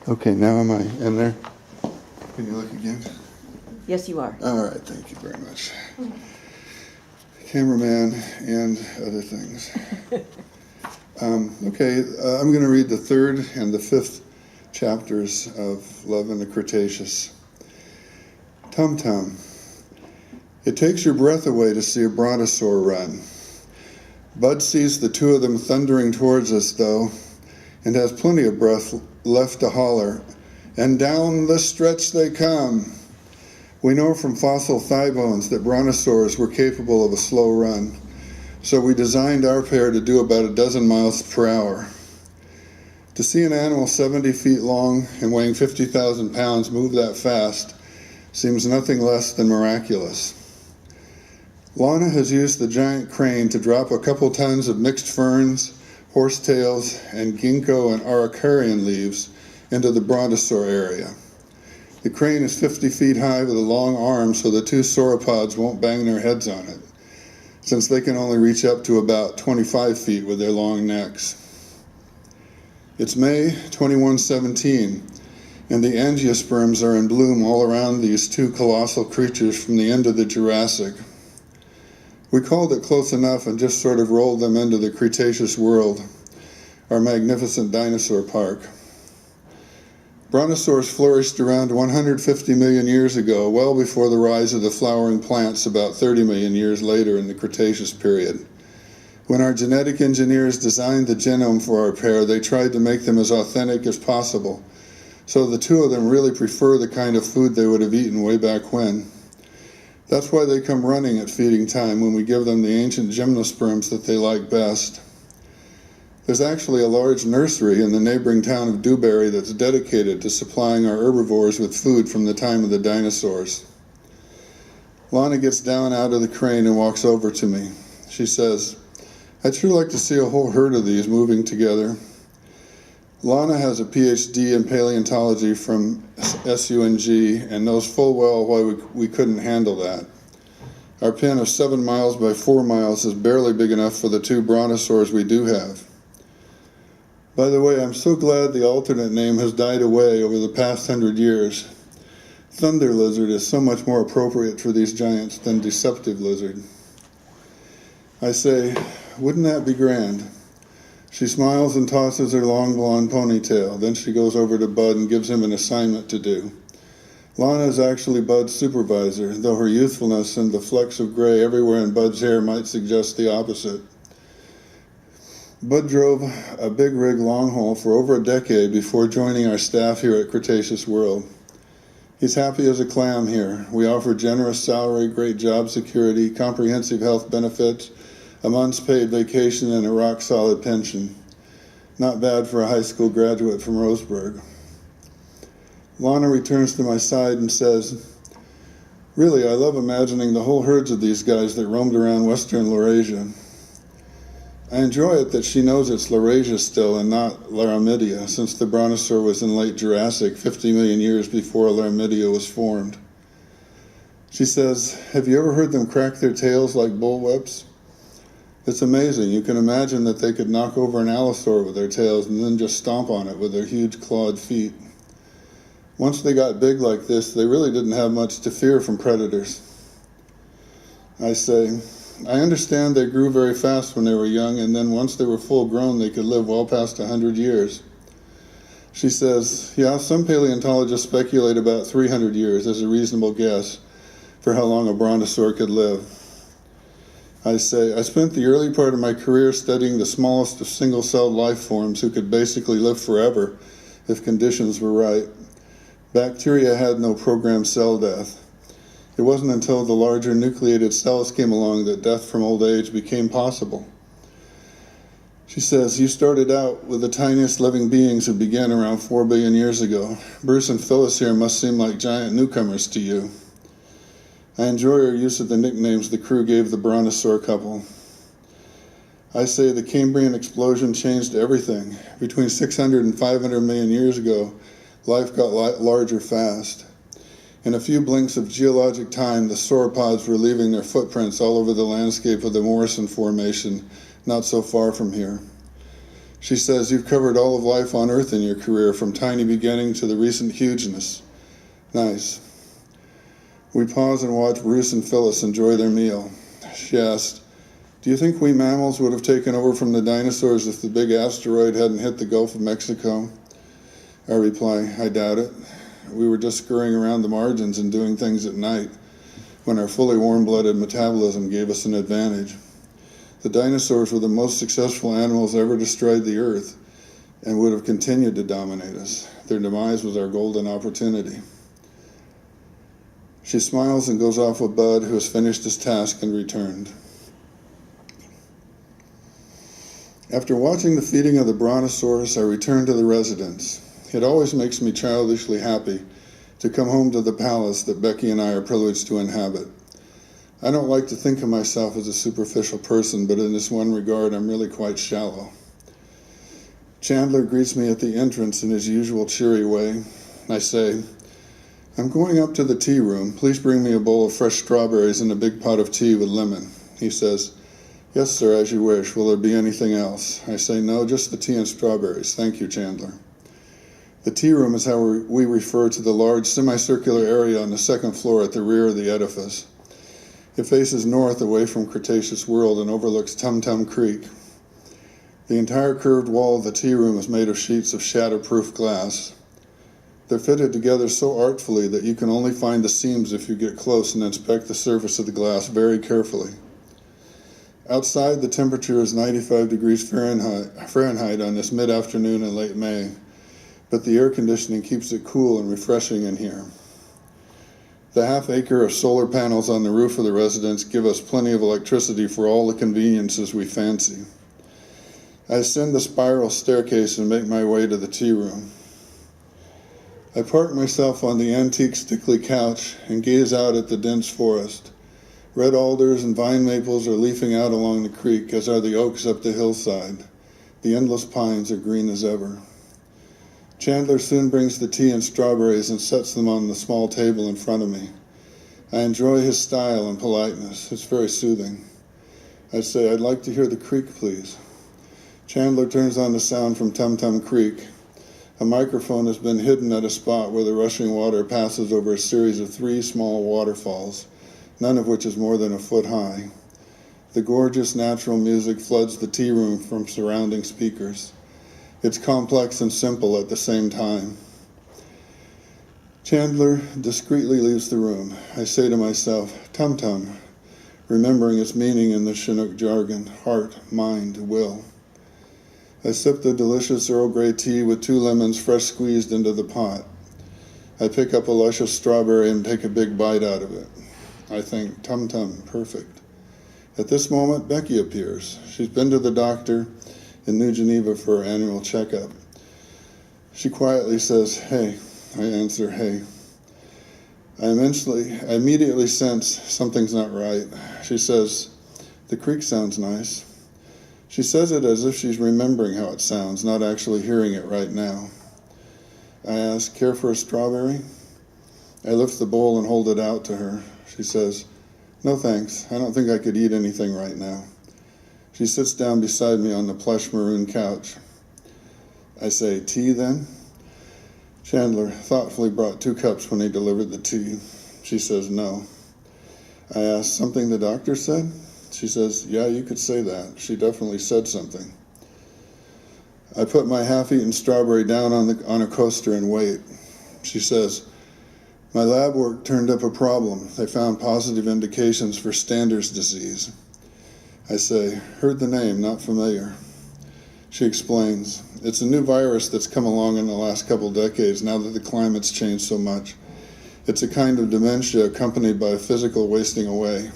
Okay, now am I in there? Can you look again? Yes, you are. All right, thank you very much. Cameraman and other things. Okay, I'm going to read the third and the fifth chapters of Love in the Cretaceous. Tum Tum. It takes your breath away to see a brontosaur run. Bud sees the two of them thundering towards us, though, and has plenty of breath left to holler, and down the stretch they come. We know from fossil thigh bones that brontosaurs were capable of a slow run, so we designed our pair to do about 12 miles per hour. To see an animal 70 feet long and weighing 50,000 pounds move that fast seems nothing less than miraculous. Lana has used the giant crane to drop a couple tons of mixed ferns, horsetails, and ginkgo and araucarian leaves into the brontosaur area. The crane is 50 feet high with a long arm so the two sauropods won't bang their heads on it, since they can only reach up to about 25 feet with their long necks. It's May 2117, and the angiosperms are in bloom all around these two colossal creatures from the end of the Jurassic. We called it close enough and just sort of rolled them into the Cretaceous world, our magnificent dinosaur park. Brontosaurs flourished around 150 million years ago, well before the rise of the flowering plants about 30 million years later in the Cretaceous period. When our genetic engineers designed the genome for our pair, they tried to make them as authentic as possible, so the two of them really prefer the kind of food they would have eaten way back when. That's why they come running at feeding time when we give them the ancient gymnosperms that they like best. There's actually a large nursery in the neighboring town of Dewberry that's dedicated to supplying our herbivores with food from the time of the dinosaurs. Lana gets down out of the crane and walks over to me. She says, "I'd sure like to see a whole herd of these moving together." Lana has a PhD in paleontology from SUNG and knows full well why we couldn't handle that. Our pen of 7 miles by 4 miles is barely big enough for the two brontosaurs we do have. By the way, I'm so glad the alternate name has died away over the past 100 years. Thunder lizard is so much more appropriate for these giants than deceptive lizard. I say, wouldn't that be grand? She smiles and tosses her long blonde ponytail. Then she goes over to Bud and gives him an assignment to do. Lana is actually Bud's supervisor, though her youthfulness and the flecks of gray everywhere in Bud's hair might suggest the opposite. Bud drove a big rig long haul for over a decade before joining our staff here at Cretaceous World. He's happy as a clam here. We offer generous salary, great job security, comprehensive health benefits, a month's paid vacation, and a rock-solid pension. Not bad for a high school graduate from Roseburg. Lana returns to my side and says, "Really, I love imagining the whole herds of these guys that roamed around western Laurasia." I enjoy it that she knows it's Laurasia still and not Laramidia, since the brontosaur was in late Jurassic 50 million years before Laramidia was formed. She says, "Have you ever heard them crack their tails like bullwhips? It's amazing. You can imagine that they could knock over an allosaur with their tails and then just stomp on it with their huge clawed feet. Once they got big like this, they really didn't have much to fear from predators." I say, "I understand they grew very fast when they were young, and then once they were full grown, they could live well past 100 years. She says, "Yeah, some paleontologists speculate about 300 years as a reasonable guess for how long a brontosaur could live." I say, "I spent the early part of my career studying the smallest of single-celled life forms who could basically live forever if conditions were right. Bacteria had no programmed cell death. It wasn't until the larger nucleated cells came along that death from old age became possible." She says, "You started out with the tiniest living beings who began around 4 billion years ago. Bruce and Phyllis here must seem like giant newcomers to you." I enjoy her use of the nicknames the crew gave the brontosaur couple. I say the Cambrian explosion changed everything. Between 600 and 500 million years ago, life got larger fast. In a few blinks of geologic time, the sauropods were leaving their footprints all over the landscape of the Morrison Formation, not so far from here. She says, "You've covered all of life on Earth in your career, from tiny beginning to the recent hugeness." Nice. We pause and watch Bruce and Phyllis enjoy their meal. She asked, "Do you think we mammals would have taken over from the dinosaurs if the big asteroid hadn't hit the Gulf of Mexico?" I reply, "I doubt it. We were just scurrying around the margins and doing things at night when our fully warm-blooded metabolism gave us an advantage. The dinosaurs were the most successful animals ever destroyed the Earth and would have continued to dominate us. Their demise was our golden opportunity." She smiles and goes off with Bud, who has finished his task and returned. After watching the feeding of the brontosaurus, I return to the residence. It always makes me childishly happy to come home to the palace that Becky and I are privileged to inhabit. I don't like to think of myself as a superficial person, but in this one regard, I'm really quite shallow. Chandler greets me at the entrance in his usual cheery way. I say, "I'm going up to the tea room. Please bring me a bowl of fresh strawberries and a big pot of tea with lemon." He says, "Yes, sir, as you wish. Will there be anything else?" I say, "No, just the tea and strawberries. Thank you, Chandler." The tea room is how we refer to the large semicircular area on the second floor at the rear of the edifice. It faces north away from Cretaceous World and overlooks Tum Tum Creek. The entire curved wall of the tea room is made of sheets of shatterproof glass. They're fitted together so artfully that you can only find the seams if you get close and inspect the surface of the glass very carefully. Outside, the temperature is 95 degrees Fahrenheit on this mid-afternoon in late May, but the air conditioning keeps it cool and refreshing in here. The half-acre of solar panels on the roof of the residence give us plenty of electricity for all the conveniences we fancy. I ascend the spiral staircase and make my way to the tea room. I park myself on the antique stickly couch and gaze out at the dense forest. Red alders and vine maples are leafing out along the creek, as are the oaks up the hillside. The endless pines are green as ever. Chandler soon brings the tea and strawberries and sets them on the small table in front of me. I enjoy his style and politeness. It's very soothing. I say, "I'd like to hear the creek, please." Chandler turns on the sound from Tum Tum Creek. A microphone has been hidden at a spot where the rushing water passes over a series of 3 small waterfalls, none of which is more than a foot high. The gorgeous natural music floods the tea room from surrounding speakers. It's complex and simple at the same time. Chandler discreetly leaves the room. I say to myself, "Tum Tum," remembering its meaning in the Chinook jargon, heart, mind, will. I sip the delicious Earl Grey tea with 2 lemons fresh squeezed into the pot. I pick up a luscious strawberry and take a big bite out of it. I think, "Tum Tum, perfect." At this moment, Becky appears. She's been to the doctor in New Geneva for her annual checkup. She quietly says, "Hey." I answer, "Hey." I immediately sense something's not right. She says, "The creek sounds nice." She says it as if she's remembering how it sounds, not actually hearing it right now. I ask, "Care for a strawberry?" I lift the bowl and hold it out to her. She says, "No thanks. I don't think I could eat anything right now." She sits down beside me on the plush maroon couch. I say, "Tea then?" Chandler thoughtfully brought 2 cups when he delivered the tea. She says, "No." I ask, "Something the doctor said?" She says, "Yeah, you could say that. She definitely said something." I put my half-eaten strawberry down on a coaster and wait. She says, "My lab work turned up a problem. They found positive indications for Stander's disease." I say, "Heard the name, not familiar." She explains, "It's a new virus that's come along in the last couple decades now that the climate's changed so much. It's a kind of dementia accompanied by a physical wasting away.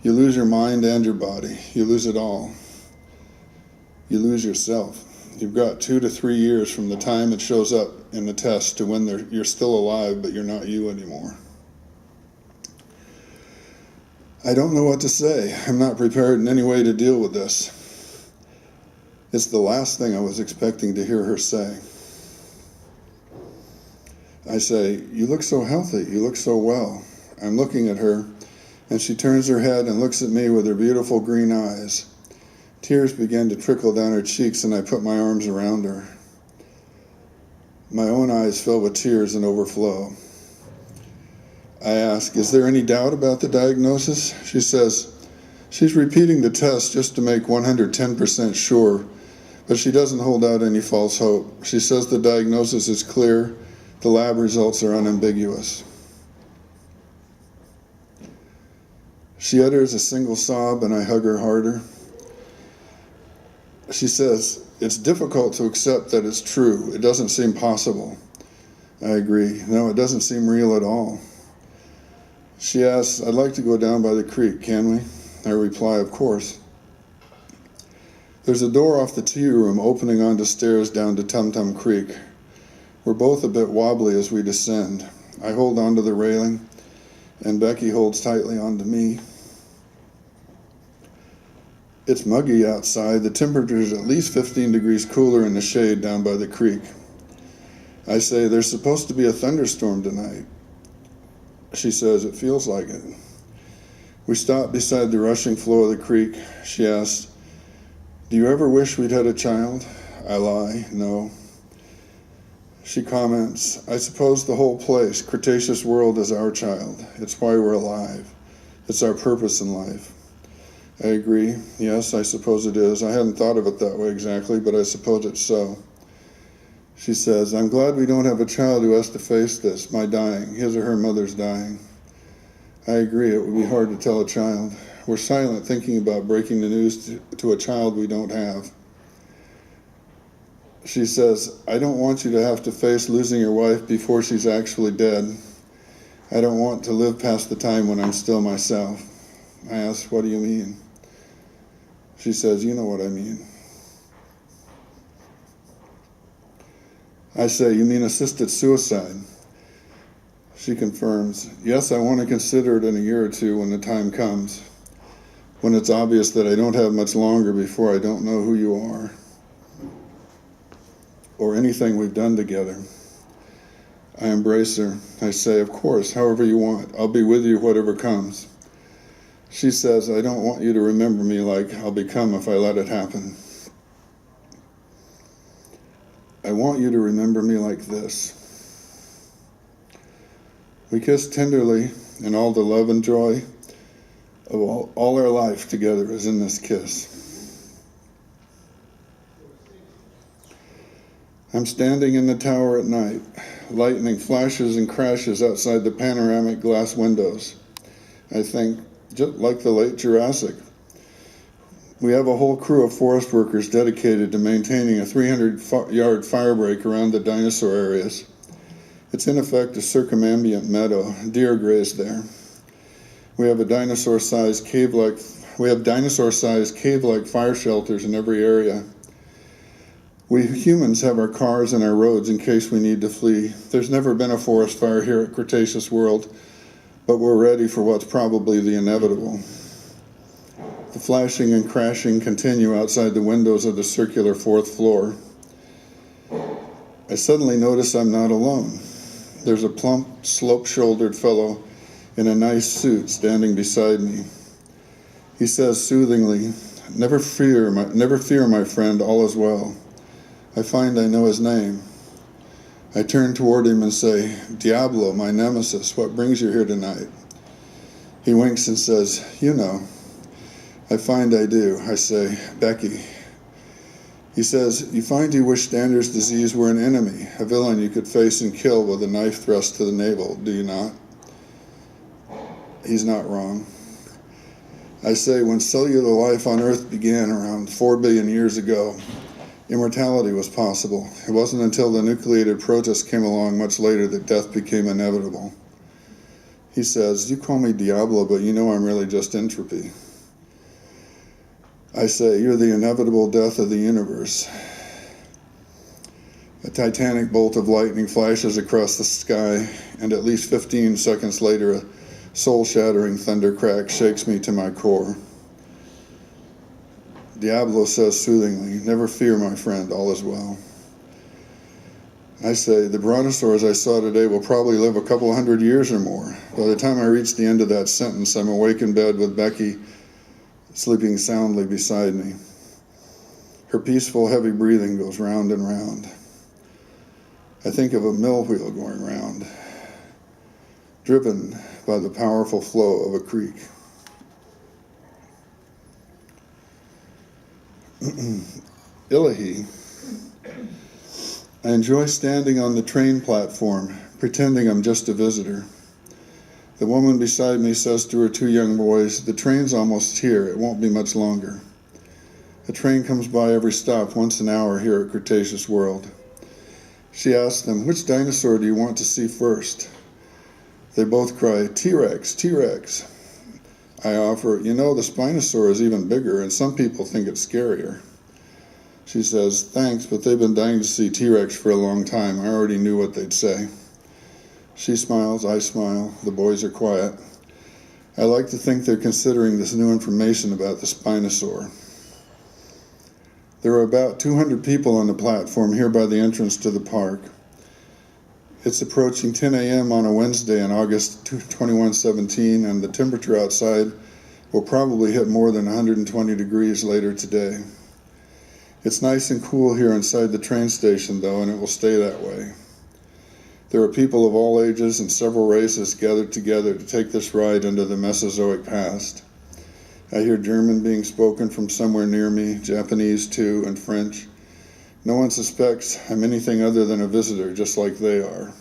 You lose your mind and your body. You lose it all. You lose yourself. You've got 2 to 3 years from the time it shows up in the test to when you're still alive, but you're not you anymore." I don't know what to say. I'm not prepared in any way to deal with this. It's the last thing I was expecting to hear her say. I say, "You look so healthy. You look so well." I'm looking at her, and she turns her head and looks at me with her beautiful green eyes. Tears began to trickle down her cheeks, and I put my arms around her. My own eyes filled with tears and overflow. I ask, is there any doubt about the diagnosis? She says, she's repeating the test just to make 110% sure, but she doesn't hold out any false hope. She says the diagnosis is clear, the lab results are unambiguous. She utters a single sob, and I hug her harder. She says, it's difficult to accept that it's true. It doesn't seem possible. I agree. No, it doesn't seem real at all. She asks, I'd like to go down by the creek, can we? I reply, of course. There's a door off the tea room opening onto stairs down to Tum Tum Creek. We're both a bit wobbly as we descend. I hold onto the railing, and Becky holds tightly onto me. It's muggy outside. The temperature is at least 15 degrees cooler in the shade down by the creek. I say, there's supposed to be a thunderstorm tonight. She says, it feels like it. We stop beside the rushing flow of the creek. She asks, do you ever wish we'd had a child? I lie, no. She comments, I suppose the whole place, Cretaceous world, is our child. It's why we're alive. It's our purpose in life. I agree. Yes, I suppose it is. I hadn't thought of it that way exactly, but I suppose it's so. She says, I'm glad we don't have a child who has to face this, my dying, his or her mother's dying. I agree, it would be hard to tell a child. We're silent thinking about breaking the news to a child we don't have. She says, I don't want you to have to face losing your wife before she's actually dead. I don't want to live past the time when I'm still myself. I ask, what do you mean? She says, you know what I mean. I say, you mean assisted suicide? She confirms, yes, I want to consider it in a year or two when the time comes, when it's obvious that I don't have much longer before I don't know who you are or anything we've done together. I embrace her. I say, of course, however you want. I'll be with you whatever comes. She says, I don't want you to remember me like I'll become if I let it happen. I want you to remember me like this. We kiss tenderly, and all the love and joy of all our life together is in this kiss. I'm standing in the tower at night. Lightning flashes and crashes outside the panoramic glass windows. I think, just like the late Jurassic. We have a whole crew of forest workers dedicated to maintaining a 300-yard fire break around the dinosaur areas. It's in effect a circumambient meadow. Deer graze there. We have dinosaur-sized cave-like fire shelters in every area. We humans have our cars and our roads in case we need to flee. There's never been a forest fire here at Cretaceous World, but we're ready for what's probably the inevitable. The flashing and crashing continue outside the windows of the circular fourth floor. I suddenly notice I'm not alone. There's a plump, slope-shouldered fellow in a nice suit standing beside me. He says soothingly, never fear, my friend, all is well. I find I know his name. I turn toward him and say, Diablo, my nemesis, what brings you here tonight? He winks and says, you know. I find I do. I say, Becky. He says, you find you wish Stander's disease were an enemy, a villain you could face and kill with a knife thrust to the navel, do you not? He's not wrong. I say, when cellular life on Earth began around 4 billion years ago, immortality was possible. It wasn't until the nucleated protist came along much later that death became inevitable. He says, you call me Diablo, but you know I'm really just entropy. I say, you're the inevitable death of the universe. A titanic bolt of lightning flashes across the sky, and at least 15 seconds later, a soul-shattering thunder crack shakes me to my core. Diablo says soothingly, never fear, my friend, all is well. I say, the brontosaurs I saw today will probably live a couple 100 years or more. By the time I reach the end of that sentence, I'm awake in bed with Becky sleeping soundly beside me. Her peaceful, heavy breathing goes round and round. I think of a mill wheel going round, driven by the powerful flow of a creek. Ilahi. I enjoy standing on the train platform, pretending I'm just a visitor. The woman beside me says to her two young boys, "The train's almost here, it won't be much longer." A train comes by every stop once an hour here at Cretaceous World. She asks them, "Which dinosaur do you want to see first?" They both cry, "T-Rex, T-Rex." I offer, "You know, the Spinosaur is even bigger, and some people think it's scarier." She says, "Thanks, but they've been dying to see T-Rex for a long time. I already knew what they'd say." She smiles, I smile, the boys are quiet. I like to think they're considering this new information about the Spinosaur. There are about 200 people on the platform here by the entrance to the park. It's approaching 10 a.m. on a Wednesday in August 2117, and the temperature outside will probably hit more than 120 degrees later today. It's nice and cool here inside the train station, though, and it will stay that way. There are people of all ages and several races gathered together to take this ride into the Mesozoic past. I hear German being spoken from somewhere near me, Japanese too, and French. No one suspects I'm anything other than a visitor, just like they are.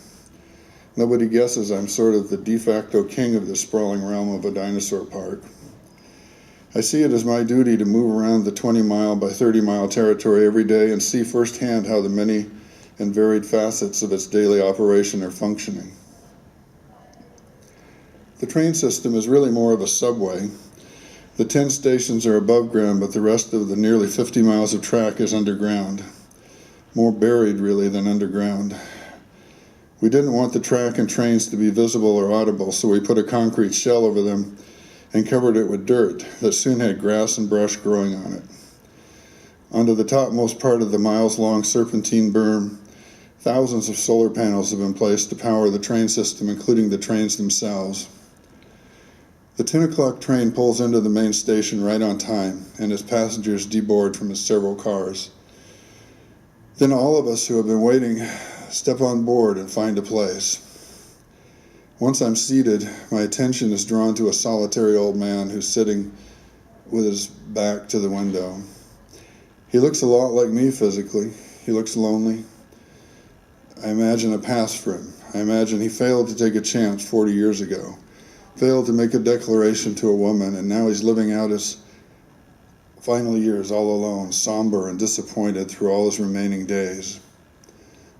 Nobody guesses I'm sort of the de facto king of this sprawling realm of a dinosaur park. I see it as my duty to move around the 20-mile by 30-mile territory every day and see firsthand how the many and varied facets of its daily operation are functioning. The train system is really more of a subway. The 10 stations are above ground, but the rest of the nearly 50 miles of track is underground. More buried, really, than underground. We didn't want the track and trains to be visible or audible, so we put a concrete shell over them and covered it with dirt that soon had grass and brush growing on it. Onto the topmost part of the miles-long serpentine berm, thousands of solar panels have been placed to power the train system, including the trains themselves. The 10 o'clock train pulls into the main station right on time, and its passengers deboard from its several cars. Then all of us who have been waiting step on board and find a place. Once I'm seated, my attention is drawn to a solitary old man who's sitting with his back to the window. He looks a lot like me physically. He looks lonely. I imagine a past for him. I imagine he failed to take a chance 40 years ago, failed to make a declaration to a woman, and now he's living out his final years all alone, somber and disappointed through all his remaining days.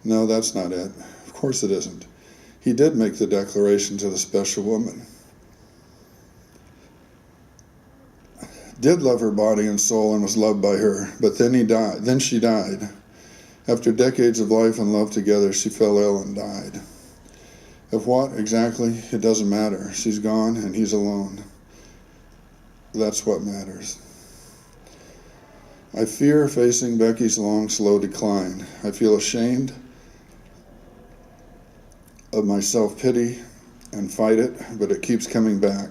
No, that's not it. Of course it isn't. He did make the declaration to the special woman. Did love her body and soul and was loved by her, but then he died. Then she died. After decades of life and love together, she fell ill and died. Of what exactly? It doesn't matter. She's gone and he's alone. That's what matters. I fear facing Becky's long, slow decline. I feel ashamed of my self-pity and fight it, but it keeps coming back.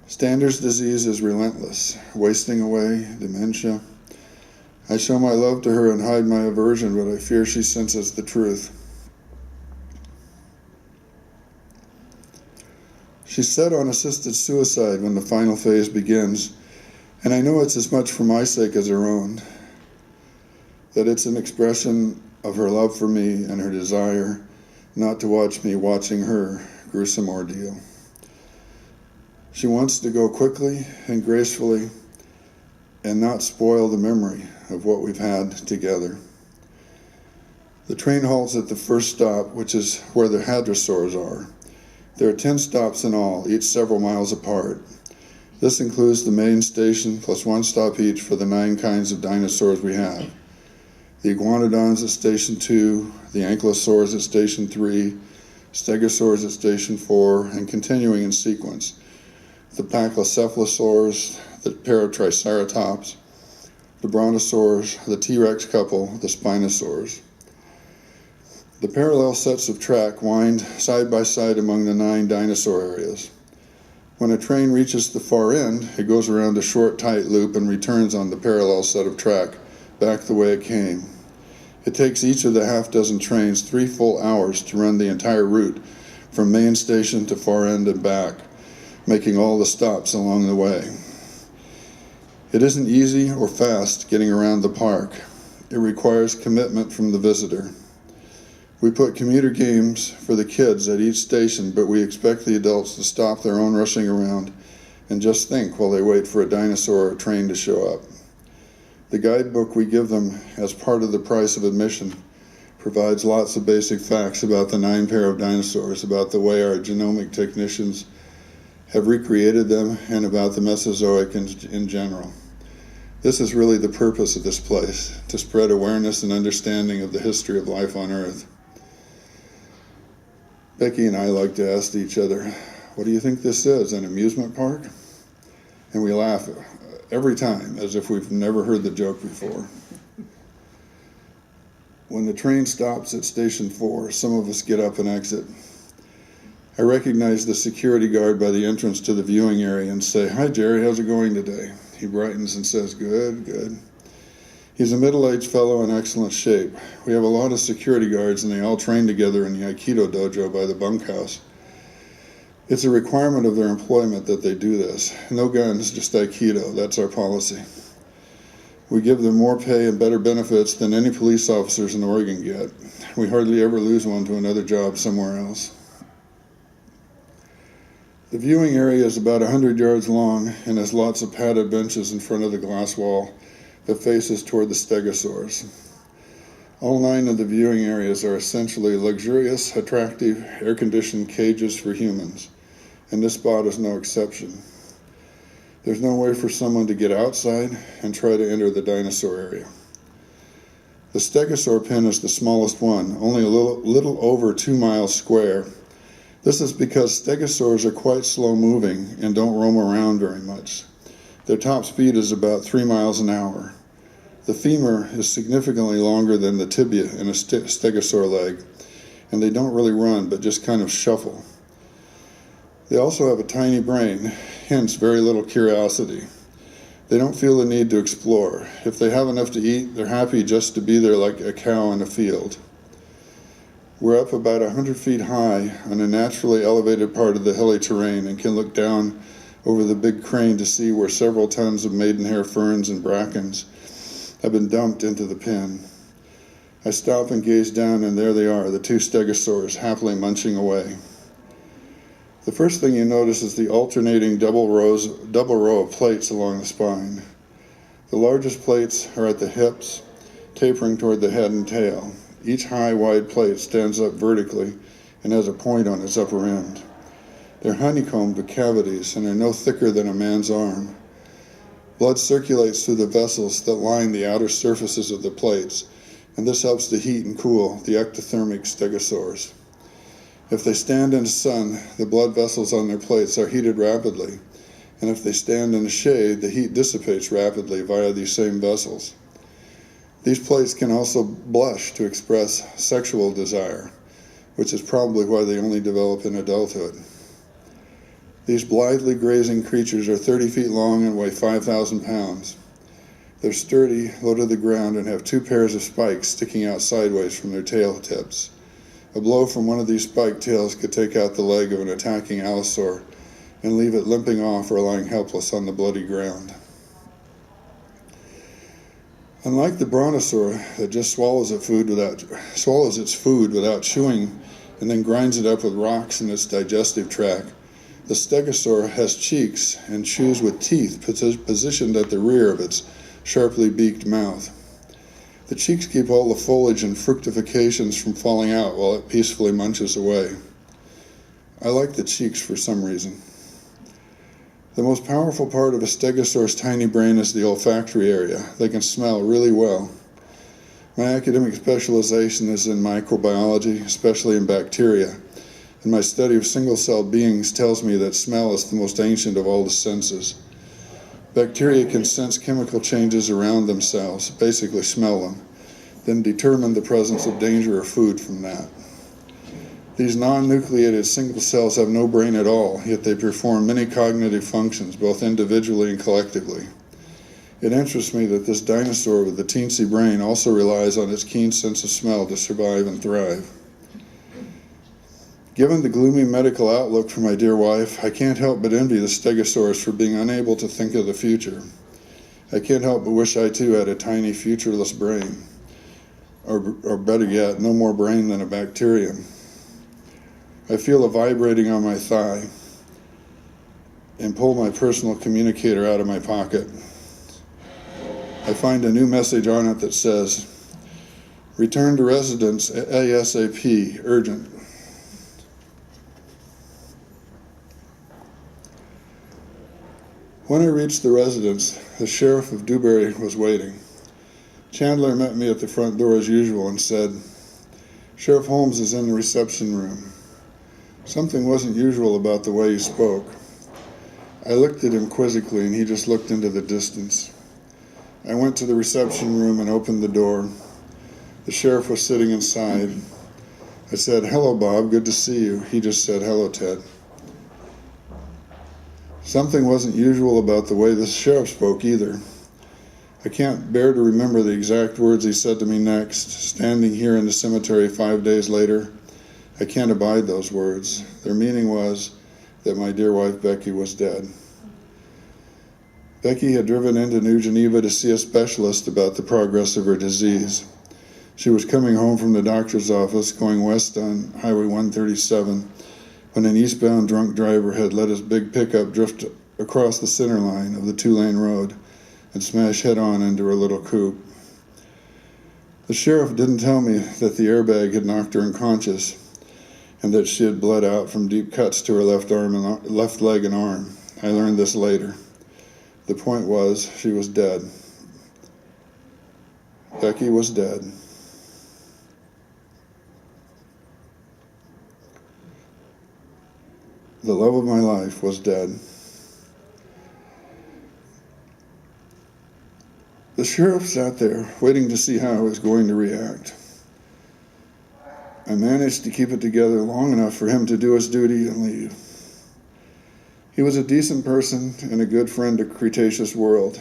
Stander's disease is relentless, wasting away, dementia. I show my love to her and hide my aversion, but I fear she senses the truth. She's set on assisted suicide when the final phase begins, and I know it's as much for my sake as her own, that it's an expression of her love for me and her desire not to watch me watching her gruesome ordeal. She wants to go quickly and gracefully and not spoil the memory of what we've had together. The train halts at the first stop, which is where the hadrosaurs are. There are 10 stops in all, each several miles apart. This includes the main station plus one stop each for the 9 kinds of dinosaurs we have. The iguanodons at Station 2, the ankylosaurs at Station 3, stegosaurs at Station 4, and continuing in sequence, the pachycephalosaurs, the paratriceratops, the brontosaurs, the T-Rex couple, the spinosaurs. The parallel sets of track wind side by side among the 9 dinosaur areas. When a train reaches the far end, it goes around a short, tight loop and returns on the parallel set of track, back the way it came. It takes each of the half-dozen trains 3 full hours to run the entire route from main station to far end and back, making all the stops along the way. It isn't easy or fast getting around the park. It requires commitment from the visitor. We put commuter games for the kids at each station, but we expect the adults to stop their own rushing around and just think while they wait for a dinosaur or a train to show up. The guidebook we give them as part of the price of admission provides lots of basic facts about the 9 pair of dinosaurs, about the way our genomic technicians have recreated them, and about the Mesozoic in general. This is really the purpose of this place, to spread awareness and understanding of the history of life on Earth. Becky and I like to ask each other, what do you think this is, an amusement park? And we laugh every time as if we've never heard the joke before. When the train stops at Station 4, some of us get up and exit. I recognize the security guard by the entrance to the viewing area and say, "Hi, Jerry, how's it going today?" He brightens and says, "Good, good." He's a middle-aged fellow in excellent shape. We have a lot of security guards, and they all train together in the Aikido dojo by the bunkhouse. It's a requirement of their employment that they do this. No guns, just Aikido. That's our policy. We give them more pay and better benefits than any police officers in Oregon get. We hardly ever lose one to another job somewhere else. The viewing area is about 100 yards long and has lots of padded benches in front of the glass wall that faces toward the stegosaurs. All 9 of the viewing areas are essentially luxurious, attractive, air-conditioned cages for humans, and this spot is no exception. There's no way for someone to get outside and try to enter the dinosaur area. The stegosaur pen is the smallest one, only a little over 2 miles square. This is because stegosaurs are quite slow moving and don't roam around very much. Their top speed is about 3 miles an hour. The femur is significantly longer than the tibia in a stegosaur leg, and they don't really run, but just kind of shuffle. They also have a tiny brain, hence very little curiosity. They don't feel the need to explore. If they have enough to eat, they're happy just to be there like a cow in a field. We're up about 100 feet high on a naturally elevated part of the hilly terrain and can look down over the big crane to see where several tons of maidenhair ferns and brackens have been dumped into the pen. I stop and gaze down, and there they are, the 2 stegosaurs happily munching away. The first thing you notice is the alternating double row of plates along the spine. The largest plates are at the hips, tapering toward the head and tail. Each high, wide plate stands up vertically and has a point on its upper end. They're honeycombed with cavities and are no thicker than a man's arm. Blood circulates through the vessels that line the outer surfaces of the plates, and this helps to heat and cool the ectothermic stegosaurs. If they stand in the sun, the blood vessels on their plates are heated rapidly, and if they stand in the shade, the heat dissipates rapidly via these same vessels. These plates can also blush to express sexual desire, which is probably why they only develop in adulthood. These blithely grazing creatures are 30 feet long and weigh 5,000 pounds. They're sturdy, low to the ground, and have 2 pairs of spikes sticking out sideways from their tail tips. A blow from one of these spiked tails could take out the leg of an attacking allosaur and leave it limping off or lying helpless on the bloody ground. Unlike the brontosaur that just swallows its food without chewing and then grinds it up with rocks in its digestive tract, the stegosaur has cheeks and chews with teeth positioned at the rear of its sharply beaked mouth. The cheeks keep all the foliage and fructifications from falling out while it peacefully munches away. I like the cheeks for some reason. The most powerful part of a stegosaur's tiny brain is the olfactory area. They can smell really well. My academic specialization is in microbiology, especially in bacteria, and my study of single-celled beings tells me that smell is the most ancient of all the senses. Bacteria can sense chemical changes around themselves, basically smell them, then determine the presence of danger or food from that. These non-nucleated single cells have no brain at all, yet they perform many cognitive functions, both individually and collectively. It interests me that this dinosaur with the teensy brain also relies on its keen sense of smell to survive and thrive. Given the gloomy medical outlook for my dear wife, I can't help but envy the stegosaurus for being unable to think of the future. I can't help but wish I too had a tiny futureless brain, or better yet, no more brain than a bacterium. I feel a vibrating on my thigh and pull my personal communicator out of my pocket. I find a new message on it that says, "Return to residence ASAP, urgent." When I reached the residence, the sheriff of Dewberry was waiting. Chandler met me at the front door as usual and said, "Sheriff Holmes is in the reception room." Something wasn't usual about the way he spoke. I looked at him quizzically and he just looked into the distance. I went to the reception room and opened the door. The sheriff was sitting inside. I said, "Hello, Bob, good to see you." He just said, "Hello, Ted." Something wasn't usual about the way the sheriff spoke either. I can't bear to remember the exact words he said to me next. Standing here in the cemetery 5 days later, I can't abide those words. Their meaning was that my dear wife Becky was dead. Becky had driven into New Geneva to see a specialist about the progress of her disease. She was coming home from the doctor's office, going west on Highway 137, when an eastbound drunk driver had let his big pickup drift across the center line of the two-lane road and smash head-on into her little coupe. The sheriff didn't tell me that the airbag had knocked her unconscious and that she had bled out from deep cuts to her left leg and arm. I learned this later. The point was, she was dead. Becky was dead. The love of my life was dead. The sheriff sat there, waiting to see how I was going to react. I managed to keep it together long enough for him to do his duty and leave. He was a decent person and a good friend to Cretaceous world.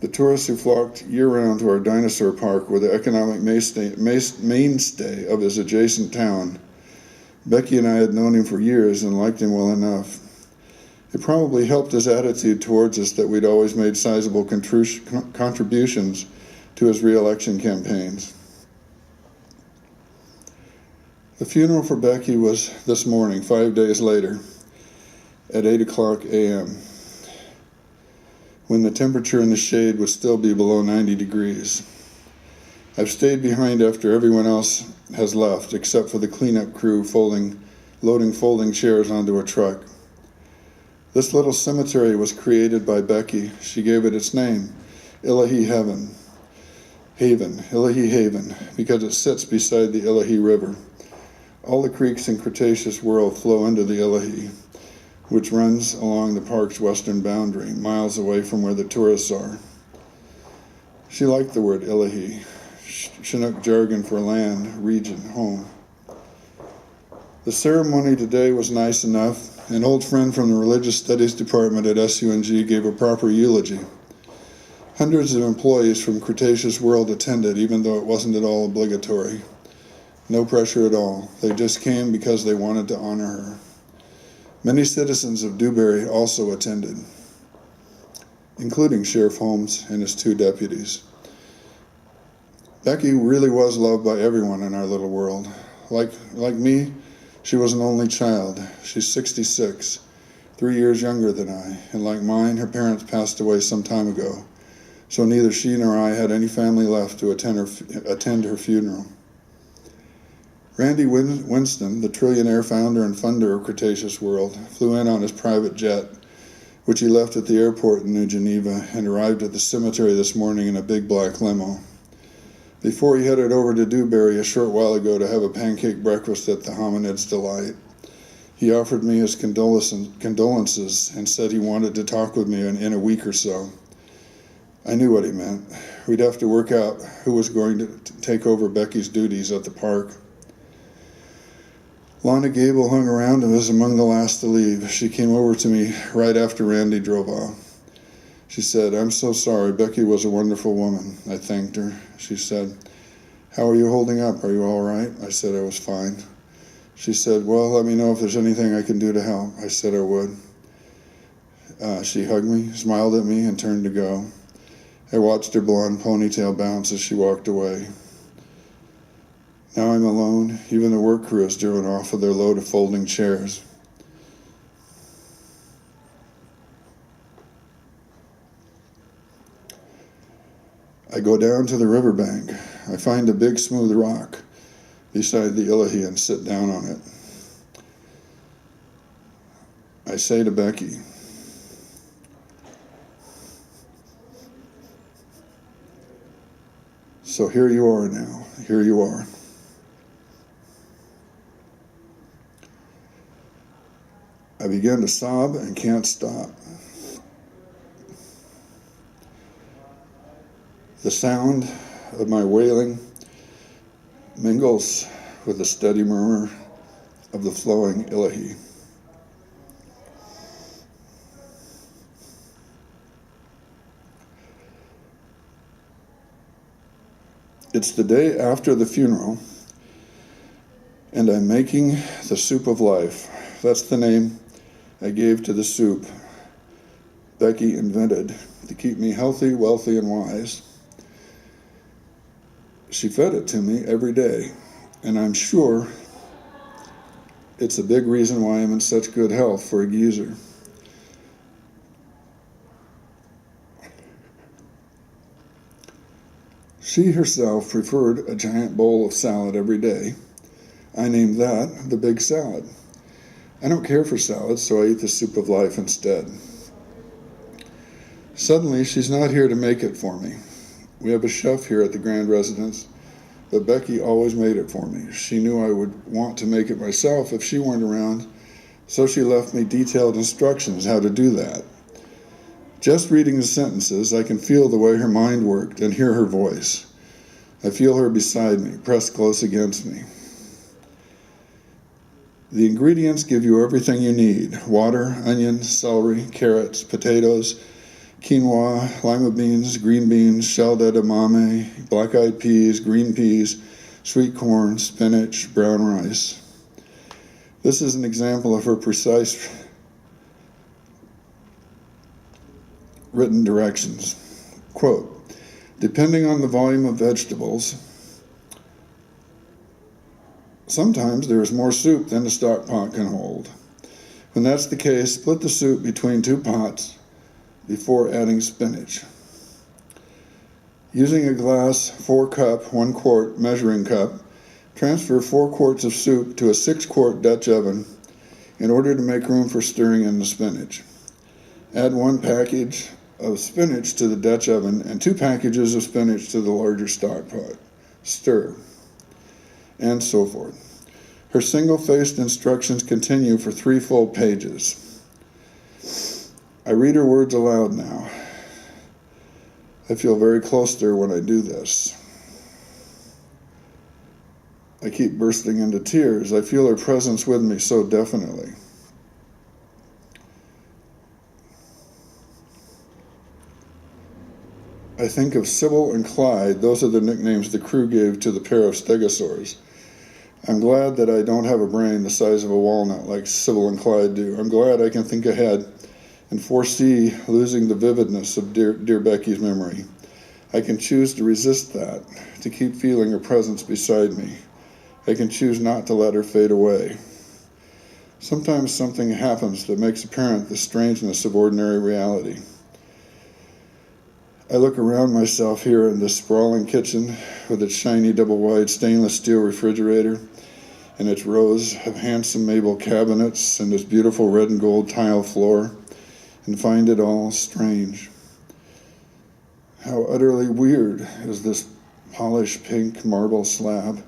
The tourists who flocked year-round to our dinosaur park were the economic mainstay of his adjacent town. Becky and I had known him for years and liked him well enough. It probably helped his attitude towards us that we'd always made sizable contributions to his re-election campaigns. The funeral for Becky was this morning, 5 days later, at 8:00 a.m., when the temperature in the shade would still be below 90 degrees. I've stayed behind after everyone else has left, except for the cleanup crew loading folding chairs onto a truck. This little cemetery was created by Becky. She gave it its name, Illahee Haven, Illahee Haven, because it sits beside the Illahee River. All the creeks in Cretaceous world flow into the Illahee, which runs along the park's western boundary, miles away from where the tourists are. She liked the word Illahee, Chinook jargon for land, region, home. The ceremony today was nice enough. An old friend from the Religious Studies Department at SUNG gave a proper eulogy. Hundreds of employees from Cretaceous world attended, even though it wasn't at all obligatory. No pressure at all. They just came because they wanted to honor her. Many citizens of Dewberry also attended, including Sheriff Holmes and his 2 deputies. Becky really was loved by everyone in our little world. Like me, she was an only child. She's 66, 3 years younger than I, and like mine, her parents passed away some time ago, so neither she nor I had any family left to attend her funeral. Randy Winston, the trillionaire founder and funder of Cretaceous world, flew in on his private jet, which he left at the airport in New Geneva, and arrived at the cemetery this morning in a big black limo. Before he headed over to Dewberry a short while ago to have a pancake breakfast at the Hominid's Delight, he offered me his condolences and said he wanted to talk with me in a week or so. I knew what he meant. We'd have to work out who was going to take over Becky's duties at the park. Lana Gable hung around and was among the last to leave. She came over to me right after Randy drove off. She said, "I'm so sorry. Becky was a wonderful woman." I thanked her. She said, "How are you holding up? Are you all right?" I said I was fine. She said, "Well, let me know if there's anything I can do to help." I said I would. She hugged me, smiled at me, and turned to go. I watched her blonde ponytail bounce as she walked away. Now I'm alone. Even the work crew has driven off with their load of folding chairs. I go down to the riverbank. I find a big smooth rock beside the Ilahi and sit down on it. I say to Becky, "So here you are now. Here you are." I begin to sob and can't stop. The sound of my wailing mingles with the steady murmur of the flowing Ilahi. It's the day after the funeral, and I'm making the soup of life. That's the name I gave to the soup Becky invented to keep me healthy, wealthy, and wise. She fed it to me every day, and I'm sure it's a big reason why I'm in such good health for a geezer. She herself preferred a giant bowl of salad every day. I named that the big salad. I don't care for salads, so I eat the soup of life instead. Suddenly, she's not here to make it for me. We have a chef here at the Grand Residence, but Becky always made it for me. She knew I would want to make it myself if she weren't around, so she left me detailed instructions how to do that. Just reading the sentences, I can feel the way her mind worked and hear her voice. I feel her beside me, pressed close against me. The ingredients give you everything you need: water, onions, celery, carrots, potatoes, quinoa, lima beans, green beans, shelled edamame, black-eyed peas, green peas, sweet corn, spinach, brown rice. This is an example of her precise written directions. Quote, "Depending on the volume of vegetables, sometimes there is more soup than the stock pot can hold. When that's the case, split the soup between 2 pots before adding spinach. Using a glass 4-cup, 1-quart measuring cup, transfer 4 quarts of soup to a 6-quart Dutch oven in order to make room for stirring in the spinach. Add 1 package of spinach to the Dutch oven and 2 packages of spinach to the larger stock pot. Stir." And so forth. Her single-faced instructions continue for 3 full pages. I read her words aloud now. I feel very close to her when I do this. I keep bursting into tears. I feel her presence with me so definitely. I think of Sybil and Clyde. Those are the nicknames the crew gave to the pair of stegosaurs. I'm glad that I don't have a brain the size of a walnut like Sybil and Clyde do. I'm glad I can think ahead and foresee losing the vividness of dear Becky's memory. I can choose to resist that, to keep feeling her presence beside me. I can choose not to let her fade away. Sometimes something happens that makes apparent the strangeness of ordinary reality. I look around myself here in this sprawling kitchen with its shiny double-wide stainless steel refrigerator and its rows of handsome maple cabinets and its beautiful red and gold tile floor, and find it all strange. How utterly weird is this polished pink marble slab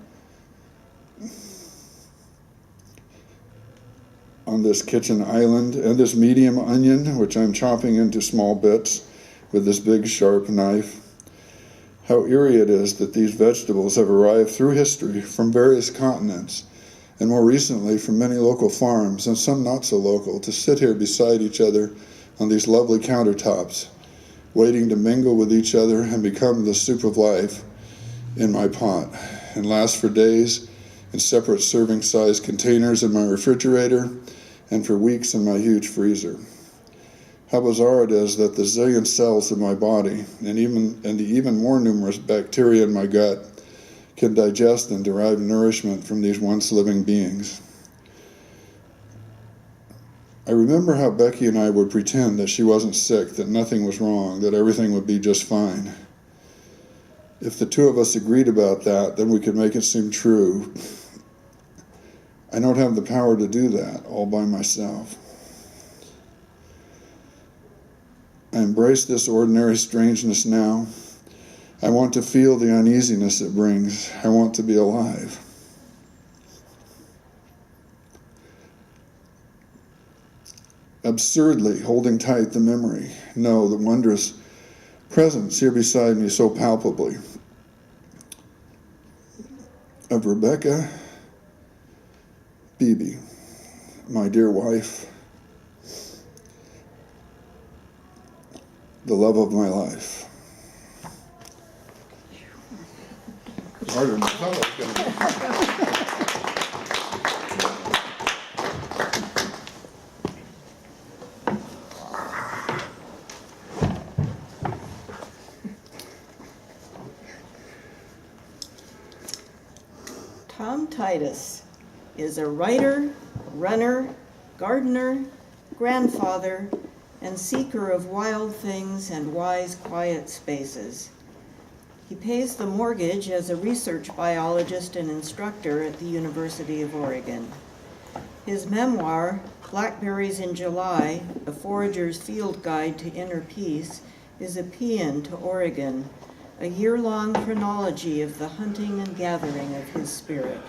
on this kitchen island, and this medium onion, which I'm chopping into small bits with this big sharp knife. How eerie it is that these vegetables have arrived through history from various continents and more recently from many local farms, and some not so local, to sit here beside each other on these lovely countertops, waiting to mingle with each other and become the soup of life in my pot, and last for days in separate serving-sized containers in my refrigerator, and for weeks in my huge freezer. How bizarre it is that the zillion cells of my body, and the even more numerous bacteria in my gut, can digest and derive nourishment from these once living beings. I remember how Becky and I would pretend that she wasn't sick, that nothing was wrong, that everything would be just fine. If the two of us agreed about that, then we could make it seem true. I don't have the power to do that all by myself. I embrace this ordinary strangeness now. I want to feel the uneasiness it brings. I want to be alive. Absurdly holding tight the memory, no, the wondrous presence here beside me so palpably of Rebecca Beebe, my dear wife, the love of my life. Harder than I thought it was going to be. Tom Titus is a writer, runner, gardener, grandfather, and seeker of wild things and wise, quiet spaces. He pays the mortgage as a research biologist and instructor at the University of Oregon. His memoir, Blackberries in July, A Forager's Field Guide to Inner Peace, is a paean to Oregon, a year-long chronology of the hunting and gathering of his spirit.